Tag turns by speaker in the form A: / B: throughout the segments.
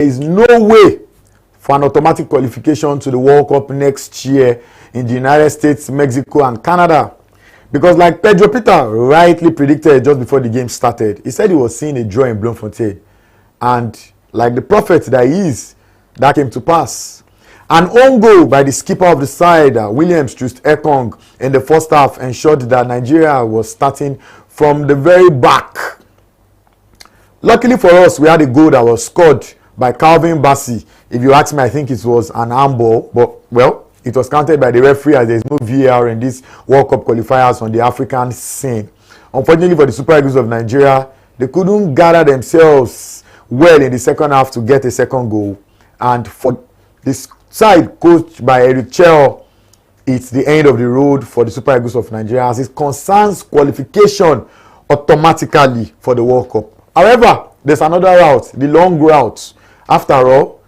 A: is no way for an automatic qualification to the World Cup next year in the United States, Mexico, and Canada. Because like Pedro Peter rightly predicted just before the game started, he said he was seeing a draw in Bloemfontein. And like the prophet that he is, that came to pass. An own goal by the skipper of the side, Williams Troost-Ekong, in the first half ensured that Nigeria was starting from the very back. Luckily for us, we had a goal that was scored by Calvin Bassey. If you ask me, I think it was an handball, but well, it was counted by the referee as there is no VAR in these World Cup qualifiers on the African scene. Unfortunately for the Super Eagles of Nigeria, they couldn't gather themselves well in the second half to get a second goal. And for this side coached by Eric Chell, it's the end of the road for the Super Eagles of Nigeria as it concerns qualification automatically for the World Cup. However, there's another route, the long route. After all,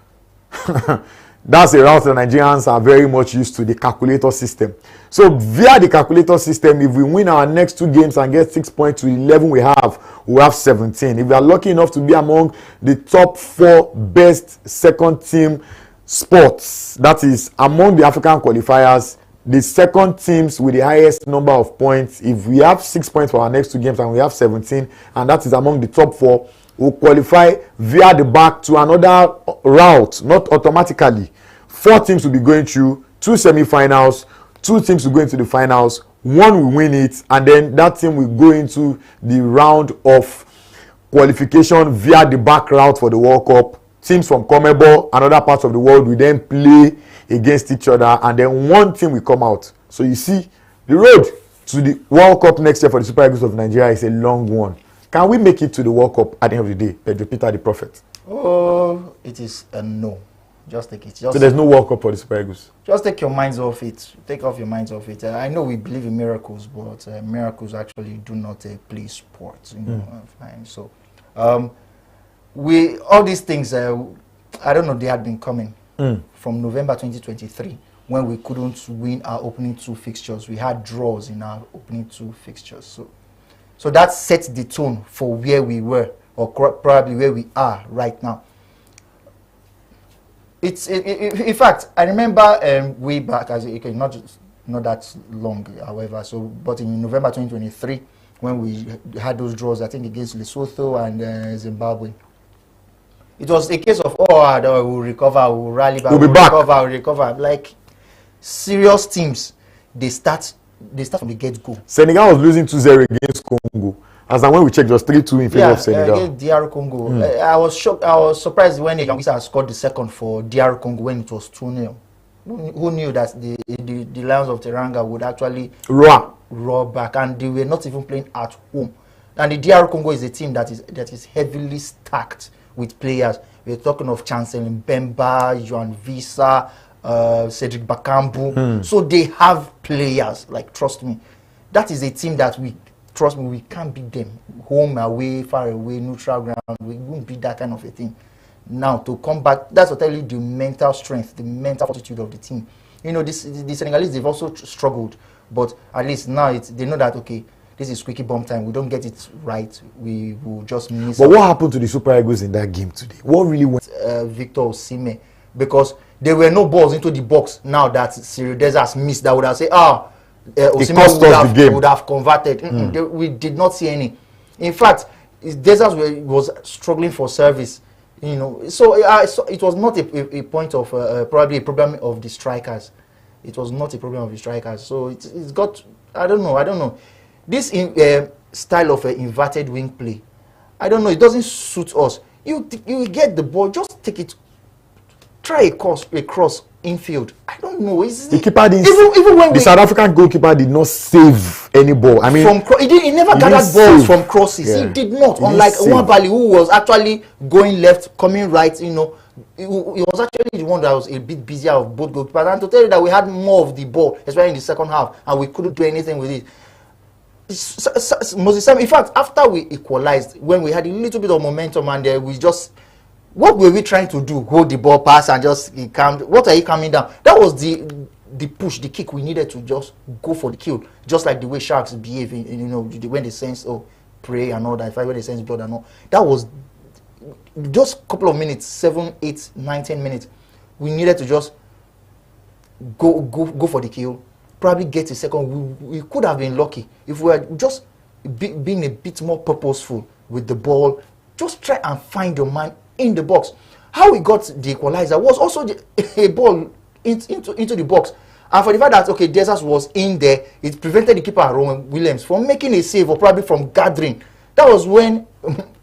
A: that's a route the Nigerians are very much used to, the calculator system. So via the calculator system, if we win our next 2 games and get 6 points to 11 we have 17. If we are lucky enough to be among the top 4 best second team spots, that is among the African qualifiers, the second teams with the highest number of points, if we have 6 points for our next 2 games and we have 17, and that is among the top 4, will qualify via the back to another route, not automatically. 4 teams will be going through 2 semi-finals, 2 teams will go into the finals, 1 will win it, and then that team will go into the round of qualification via the back route for the World Cup. Teams from CONMEBOL and other parts of the world will then play against each other, and then 1 team will come out. So you see, the road to the World Cup next year for the Super Eagles of Nigeria is a long one. Can we make it to the World Cup at the end of the day, Pedro Peter the prophet?
B: Oh, it is a no. Just take it.
A: So there's no World Cup for the Super Eagles?
B: Just take your minds off it. Take off your minds off it. I know we believe in miracles, but miracles actually do not play sports. You know, fine. So, all these things, I don't know, they had been coming from November 2023 when we couldn't win our opening 2 fixtures. We had draws in our opening 2 fixtures. So that sets the tone for where we were, or probably where we are right now. In fact, I remember way back, not that long, however. But in November 2023, when we had those draws, I think against Lesotho and Zimbabwe, it was a case of we'll recover, we'll rally back,
A: we'll back.
B: Recover. Like serious teams, they start from the get-go.
A: Senegal was losing 2-0 against Congo. As when we checked, it was 3-2 in favor of Senegal.
B: Against DR Congo. I was shocked. I was surprised when Yangwisa scored the second for DR Congo when it was 2-0. Who knew that the Lions of Teranga would actually roar back, and they were not even playing at home. And the DR Congo is a team that is heavily stacked with players. We're talking of Chancellor Mbemba, Joan Visa, Cedric Bakambu. So they have players, like, trust me. That is a team that trust me, we can't beat them. Home, away, far away, neutral ground, we won't beat that kind of a thing. Now, to come back, that's what I tell you, the mental strength, the mental fortitude of the team. You know, the Senegalese, they've also struggled, but at least now they know that, okay, this is squeaky bum time. We don't get it right, we will just miss.
A: But what happened to the Super Eagles in that game today? What really went?
B: Victor Osimhen, because there were no balls into the box now that Cyril Desas missed, that would have said, Osimhen would have converted. We did not see any. In fact, Desas was struggling for service. You know, so it was not a point of probably a problem of the strikers. It was not a problem of the strikers. So it's got, I don't know. This style of inverted wing play, I don't know. It doesn't suit us. You get the ball, just take it. Try a cross infield. I don't know.
A: The keeper didn't. Even when the South African goalkeeper did not save any ball. I mean,
B: he never gathered balls from crosses. Yeah. He did not. Unlike Nwabali, who was actually going left, coming right. You know, he was actually the one that was a bit busier of both goalkeepers. And to tell you that we had more of the ball, especially in the second half, and we couldn't do anything with it. Moses Simon, in fact, after we equalized, when we had a little bit of momentum, and we just. What were we trying to do? Hold the ball, pass, and just calm. What are you calming down? That was the push, the kick. We needed to just go for the kill, just like the way sharks behave. You know, when they sense pray and all that. When they sense blood and all, that was just a couple of minutes, 7, 8, 9, 10 minutes, we needed to just go for the kill, probably get a second. We could have been lucky if we were just being a bit more purposeful with the ball. Just try and find your man in the box. How we got the equalizer was also a ball into the box. And for the fact that, okay, Desas was in there, it prevented the keeper, Rowan Williams, from making a save or probably from gathering. That was when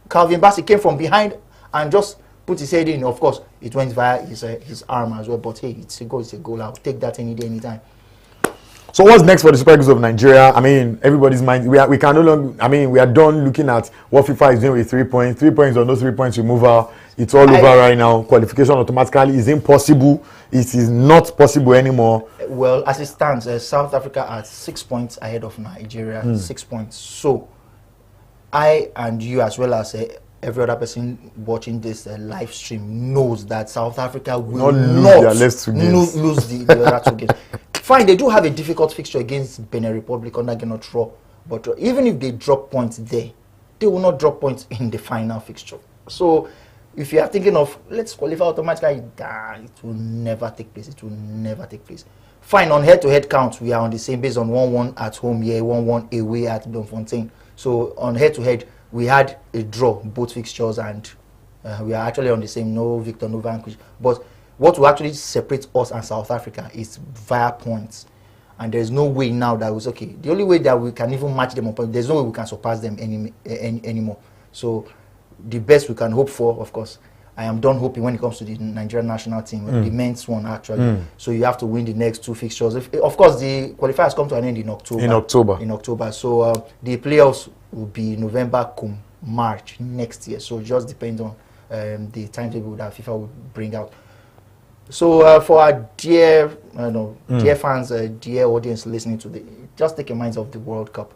B: Calvin Bassey came from behind and just put his head in. Of course, it went via his arm as well. But hey, it's a goal. I'll take that any day, anytime.
A: So what's next for the Super Eagles of Nigeria? I mean, everybody's mind. We can no longer. I mean, we are done looking at what FIFA is doing with 3 points. 3 points or no 3 points removal. It's all over right now. Qualification automatically is impossible. It is not possible anymore.
B: Well, as it stands, South Africa are 6 points ahead of Nigeria. 6 points. So, I and you, as well as every other person watching this live stream, knows that South Africa will not lose the other 2 games. Fine, they do have a difficult fixture against Benin Republic under Gennaro Traore, but even if they drop points there, they will not drop points in the final fixture. So, if you are thinking of let's qualify automatically, it will never take place. It will never take place. Fine, on head-to-head count, we are on the same base on 1-1 at home here, 1-1 away at Bloemfontein. So on head-to-head, we had a draw both fixtures, and we are actually on the same, no victor, no vanquish. But what will actually separate us and South Africa is via points. And there's no way now that was okay. The only way that we can even match them on points, there's no way we can surpass them anymore. So the best we can hope for, of course, I am done hoping when it comes to the Nigerian national team, the men's one actually. So you have to win the next 2 fixtures. Of course, the qualifiers come to an end in October. So the playoffs will be November, March next year. So it just depends on the timetable that FIFA will bring out. So for our dear fans, dear audience listening to just take your minds off the World Cup.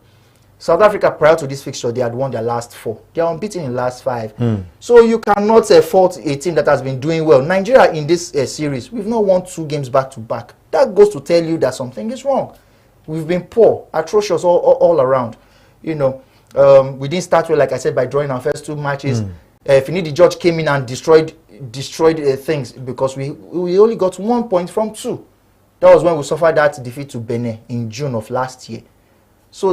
B: South Africa, prior to this fixture, they had won their last 4. They are unbeaten in the last 5. So you cannot fault a team that has been doing well. Nigeria in this series, we've not won 2 games back to back. That goes to tell you that something is wrong. We've been poor, atrocious all around. You know, we didn't start well, like I said, by drawing our first 2 matches. Finidi George came in and destroyed things because we only got 1 point from 2. That was when we suffered that defeat to Benin in June of last year. So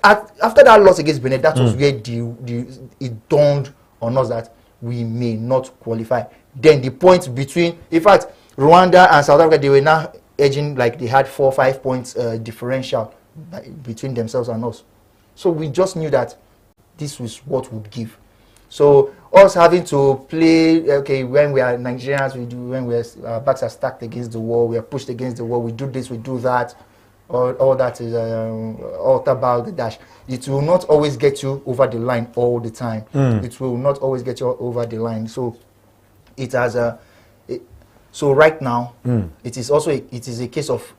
B: after that loss against Benin, that was where it dawned on us that we may not qualify. Then the point between, in fact, Rwanda and South Africa, they were now edging, like they had 4 or 5 points differential between themselves and us. So we just knew that this was what would give. So us having to play, okay, when we are Nigerians, when our backs are stacked against the wall, we are pushed against the wall, we do this, we do that. All that is all about the dash. It will not always get you over the line all the time. It will not always get you over the line. So it has so right now it is also it is a case of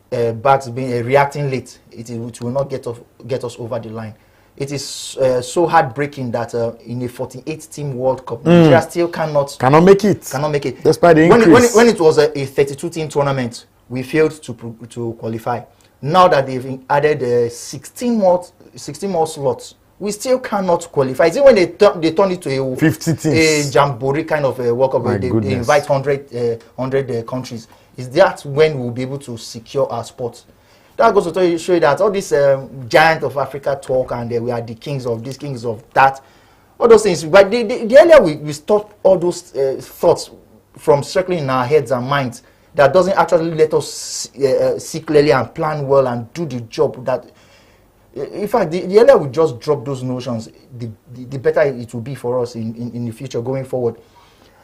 B: backs being reacting late. It will not get us over the line. It is so heartbreaking that in a 48-team World Cup, Nigeria still cannot make it.
A: Despite the increase.
B: When it was a 32-team tournament, we failed to qualify. Now that they've added 16 more slots, we still cannot qualify. It's when they turn it to a
A: 50 teams,
B: a jamboree kind of a World Cup where they invite 100 countries. Is that when we'll be able to secure our spot? That goes to show you that all this giant of Africa talk and we are the kings of this, kings of that, all those things. But the earlier we stop all those thoughts from circling in our heads and minds, that doesn't actually let us see clearly and plan well and do the job. That, in fact, the earlier we just drop those notions, the better it will be for us in the future going forward.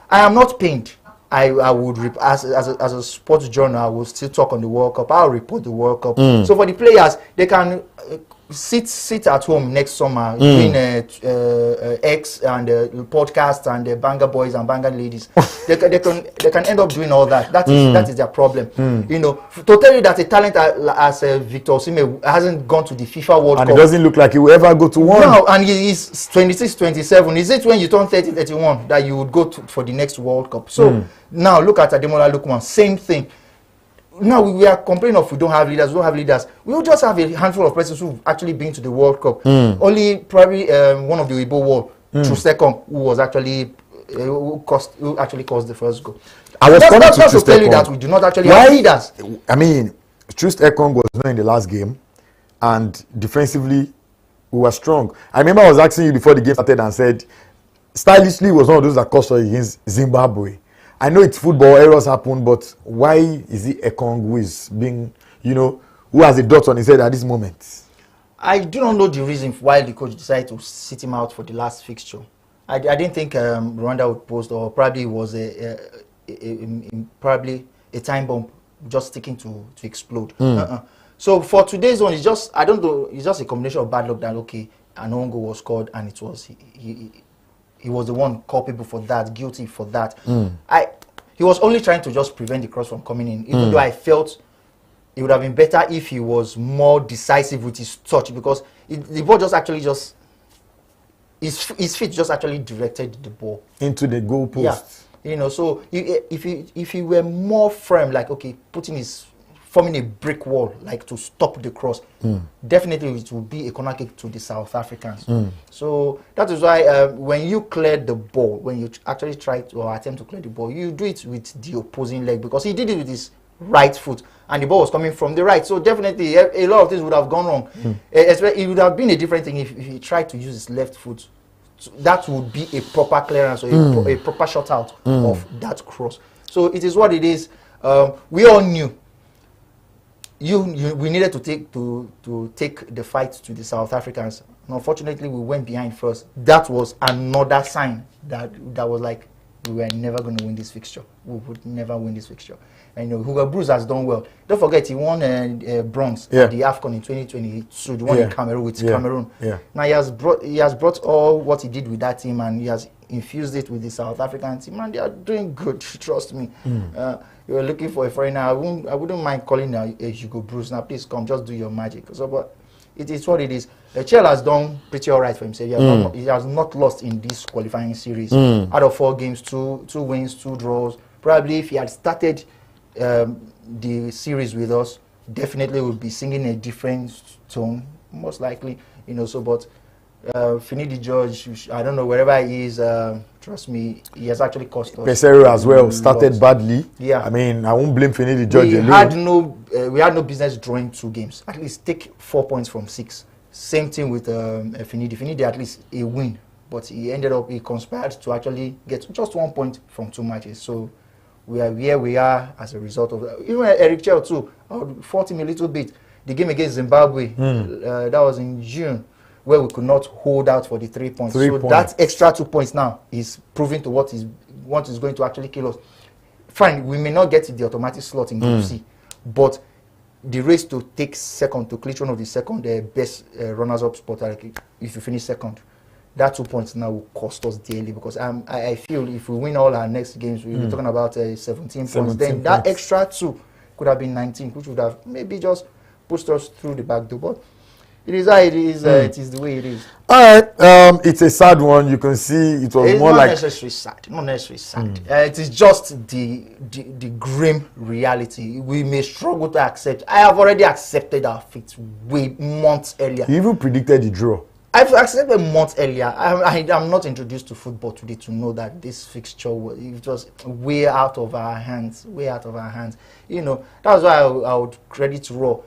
B: I am not pained. I would, as a sports journal, I will still talk on the World Cup. I'll report the World Cup. So for the players, they can sit at home next summer doing X and podcast and Banga boys and Banga ladies. they can end up doing all that. That is their problem. You know, to tell you that a talent as Victor Osimhen hasn't gone to the FIFA World Cup,
A: and it doesn't look like he will ever go to one.
B: No, and he's 26, 27. Is it when you turn 30, 31 that you would go for the next World Cup? So now look at Ademola Lookman, same thing. Now we are complaining of we don't have leaders. We will just have a handful of persons who've actually been to the World Cup. Only probably one of the Igbo world to second, who actually caused the first goal.
A: I was coming to
B: just to tell you that we do not actually have leaders.
A: I mean, Trust Ekong was not in the last game, and defensively we were strong. I remember I was asking you before the game started and said, stylishly was one of those that cost us against Zimbabwe. I know it's football, errors happen, but why is it Ekong who is being, who has a dot on his head at this moment?
B: I do not know the reason why the coach decided to sit him out for the last fixture. I didn't think Rwanda would post, or probably it was probably a time bomb just sticking to explode. So for today's one, it's just, I don't know, it's just a combination of bad luck that, okay, an own goal was scored and it was, he was the one culpable for that, guilty for that. He was only trying to just prevent the cross from coming in, even though I felt it would have been better if he was more decisive with his touch, because the ball his feet just actually directed the ball
A: into the goal post.
B: Yeah. So if he were more firm, like, okay, forming a brick wall, like to stop the cross, definitely it would be a corner kick to the South Africans. So that is why when you clear the ball, when you actually try to or attempt to clear the ball, you do it with the opposing leg, because he did it with his right foot and the ball was coming from the right. So definitely a lot of things would have gone wrong. It would have been a different thing if he tried to use his left foot. So that would be a proper clearance or a proper shot out of that cross. So it is what it is. We all knew we needed to take the fight to the South Africans. And unfortunately, we went behind first. That was another sign that was like, we were never going to win this fixture. We would never win this fixture. And Hugo Bruce has done well. Don't forget, he won bronze at the AFCON in 2022, the one in Cameroon with Cameroon. Now he has brought all what he did with that team, and he has infused it with the South African team, and they are doing good. Trust me. You are looking for a foreigner. I wouldn't mind calling a Hugo Bruce. Now, please come, just do your magic. So, but it is what it is. Chel has done pretty all right for himself. He has not lost in this qualifying series. Out of 4 games, 2 wins, 2 draws. Probably if he had started the series with us, definitely would be singing a different tone, most likely. So, but Finidi George, I don't know, wherever he is, trust me, he has actually cost us.
A: Pesero as well started badly. I mean, I won't blame Finidi George.
B: We had no business drawing 2 games. At least take 4 points from 6. Same thing with Finidi. Finidi at least a win, but he conspired to actually get just 1 point from 2 matches. So we are where we are as a result of that. Even Eric Chel too, I would fault him a little bit. The game against Zimbabwe, that was in June, where we could not hold out for the 3 points. That extra 2 points now is proving to what is going to actually kill us. Fine, we may not get the automatic slot in Group C, but the race to take second, to clinch one of the second best runners-up spot, like if you finish second, that 2 points now will cost us dearly, because I feel if we win all our next games, we'll be talking about 17 points. Then that extra 2 could have been 19, which would have maybe just pushed us through the back door. But it is how it is. It is the way it is.
A: All right. It's a sad one. You can see it was
B: it's
A: more
B: not
A: like
B: necessarily sad. Not necessarily sad. It is just the grim reality. We may struggle to accept. I have already accepted our fate months earlier.
A: You even predicted the draw.
B: I've accepted months earlier. I'm not introduced to football today to know that this fixture was way out of our hands. Way out of our hands. That's why I would credit Raw.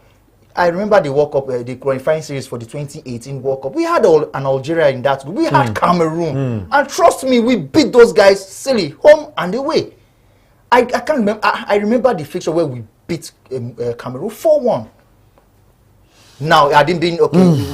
B: I remember the World Cup, the qualifying series for the 2018 World Cup. We had an Algeria in that group. We had Cameroon. And trust me, we beat those guys silly, home and away. I can't remember. I remember the fixture where we beat Cameroon 4-1. Now, I didn't mean,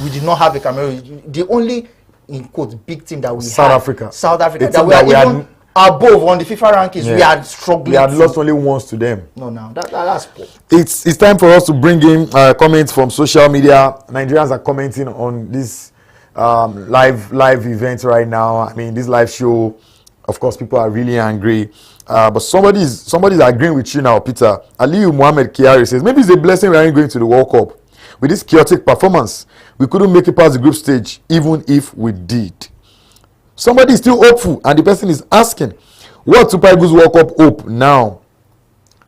B: we did not have a Cameroon. The only, in quotes, big team that we
A: South
B: had.
A: Africa.
B: South Africa. That we are even above on the FIFA rankings. We had struggled.
A: We had lost only once to them.
B: That's poor.
A: It's time for us to bring in comments from social media. Nigerians are commenting on this live event right now. I mean, this live show, of course, people are really angry. But somebody's agreeing with you now, Peter. Aliyu Mohammed Kiari says, maybe it's a blessing we aren't going to the World Cup. With this chaotic performance, we couldn't make it past the group stage, even if we did. Somebody is still hopeful, and the person is asking, what Super Eagles World Cup hope now?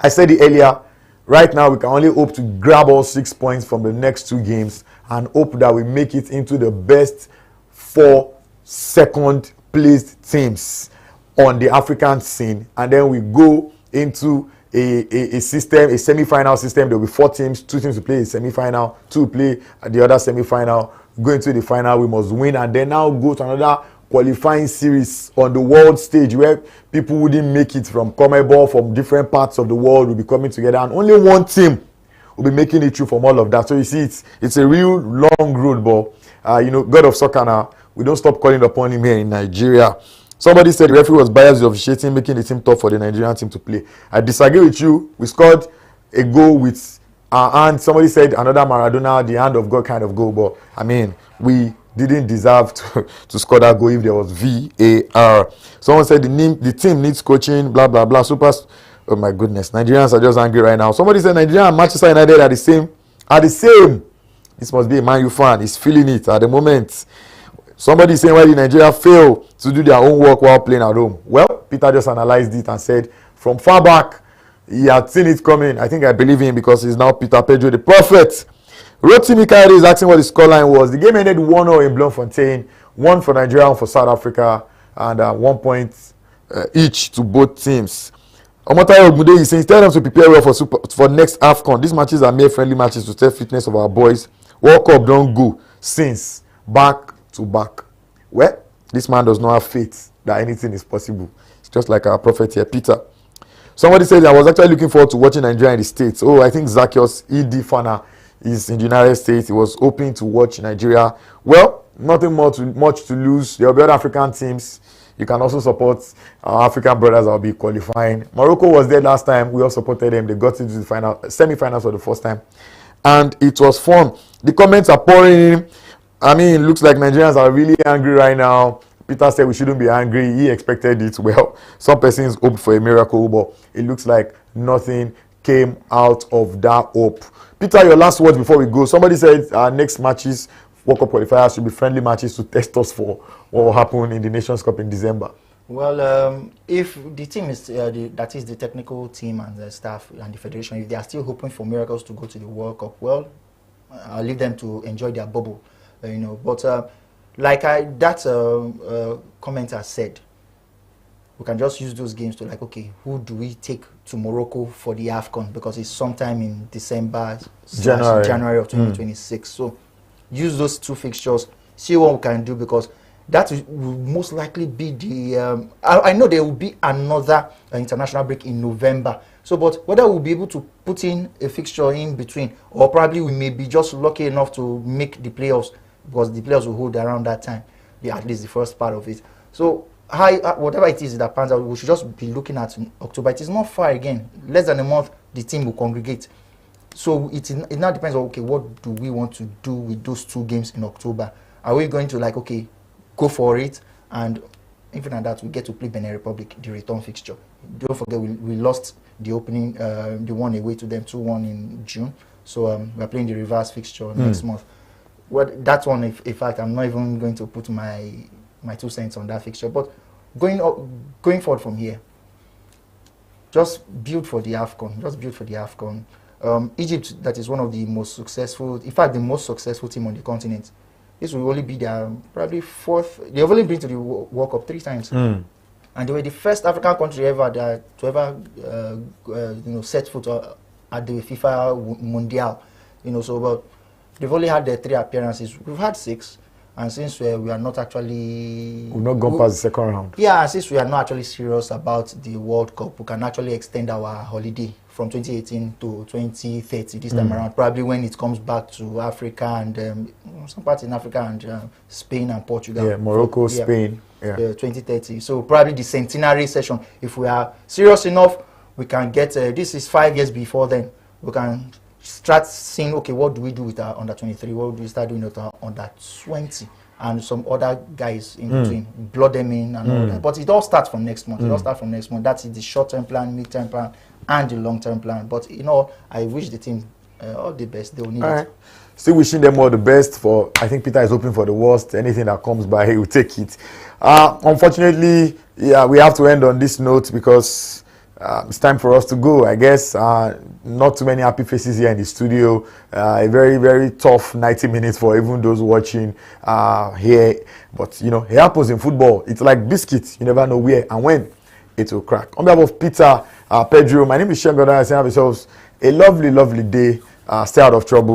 A: I said it earlier, right now we can only hope to grab all 6 points from the next 2 games and hope that we make it into the best 4 second placed teams on the African scene, and then we go into a system, a semi-final system. There will be 4 teams, 2 teams to play a semi-final, 2 play the other semi-final, go into the final. We must win, and then now go to another qualifying series on the world stage where people wouldn't make it from CONMEBOL, from different parts of the world will be coming together, and only one team will be making it through from all of that. So you see, it's a real long road, but you know, God of soccer now, we don't stop calling upon him here in Nigeria. Somebody said the referee was biased with officiating, making the team tough for the Nigerian team to play. I disagree with you. We scored a goal with our hand. Somebody said another Maradona, the hand of God kind of goal, but I mean, we didn't deserve to score that goal if there was VAR. Someone said the team needs coaching, blah, blah, blah. Oh my goodness, Nigerians are just angry right now. Somebody said Nigeria and Manchester United are the same. This must be a Man U fan. He's feeling it at the moment. Somebody saying, why did Nigeria fail to do their own work while playing at home? Well, Peter just analyzed it and said, from far back, he had seen it coming. I think I believe him because he's now Peter Pedro, the prophet. Rotimi Kairi is asking what the scoreline was. The game ended 1-0 in Bloemfontein, 1 for Nigeria, 1 for South Africa, and 1 point each to both teams. Omotayo Ogbude is saying, tell them to prepare well for next AFCON. These matches are mere friendly matches to test fitness of our boys. World Cup don't go since back to back. Well, this man does not have faith that anything is possible. It's just like our prophet here, Peter. Somebody said I was actually looking forward to watching Nigeria in the States. Oh, I think Zacchaeus E.D. Fana is in the United States. He was hoping to watch Nigeria. Well, nothing much to lose. There will be other African teams. You can also support our African brothers that will be qualifying. Morocco was there last time. We all supported them. They got into the semi-finals for the first time. And it was fun. The comments are pouring in. I mean, it looks like Nigerians are really angry right now. Peter said we shouldn't be angry. He expected it. Well, some persons hoped for a miracle, but it looks like nothing came out of that hope. Peter, your last words before we go. Somebody said our next matches, World Cup qualifiers, should be friendly matches to test us for what will happen in the Nations Cup in December. Well,
B: if the team is, that is the technical team and the staff and the federation, if they are still hoping for miracles to go to the World Cup, well, I'll leave them to enjoy their bubble. You know, but like that commenter said, we can just use those games to like, okay, who do we take to Morocco for the AFCON, because it's sometime in December, January of 2026. So use those 2 fixtures, see what we can do, because that will most likely be the I know there will be another international break in November. So, but whether we'll be able to put in a fixture in between, or probably we may be just lucky enough to make the playoffs, because the players will hold around that time, at least the first part of it. So whatever it is that pans out, we should just be looking at in October. It is not far again. Less than a month, the team will congregate. So it now depends on, okay, what do we want to do with those 2 games in October? Are we going to like, okay, go for it? And even at that, we get to play Benin Republic, the return fixture. Don't forget, we lost the opening, the one away to them 2-1 in June. So we're playing the reverse fixture next month. Well, that one, in fact, I'm not even going to put my 2 cents on that fixture. But going forward from here, just build for the AFCON. Just build for the AFCON. Egypt, that is one of the most successful, in fact, the most successful team on the continent. This will only be their probably 4th. They've only been to the World Cup 3 times, and they were the first African country ever to ever set foot at the FIFA Mundial. You know, so but they've only had their 3 appearances. We've had 6, and since we are not actually...
A: We've not gone past the 2nd round.
B: Yeah, and since we are not actually serious about the World Cup, we can actually extend our holiday from 2018 to 2030 this time around, probably when it comes back to Africa and some parts in Africa and Spain and Portugal.
A: Yeah, Morocco, Spain. Yeah.
B: 2030. So probably the centenary session, if we are serious enough, we can get, this is 5 years before then, we can start seeing, okay, what do we do with our under 23? What do we start doing with our under 20? And some other guys in between, blood them in and all that. But it all starts from next month. It all starts from next month. That's the short-term plan, mid-term plan, and the long-term plan. But, you know, I wish the team all the best. They will need it.
A: Still wishing them all the best. For I think Peter is hoping for the worst. Anything that comes by, he will take it. Unfortunately, yeah, we have to end on this note because it's time for us to go. I guess not too many happy faces here in the studio. A very, very tough 90 minutes for even those watching here. But, you know, it happens in football. It's like biscuits. You never know where and when it will crack. On behalf of Peter, Pedro, my name is Shem Goddard. Have yourselves a lovely, lovely day. Stay out of trouble.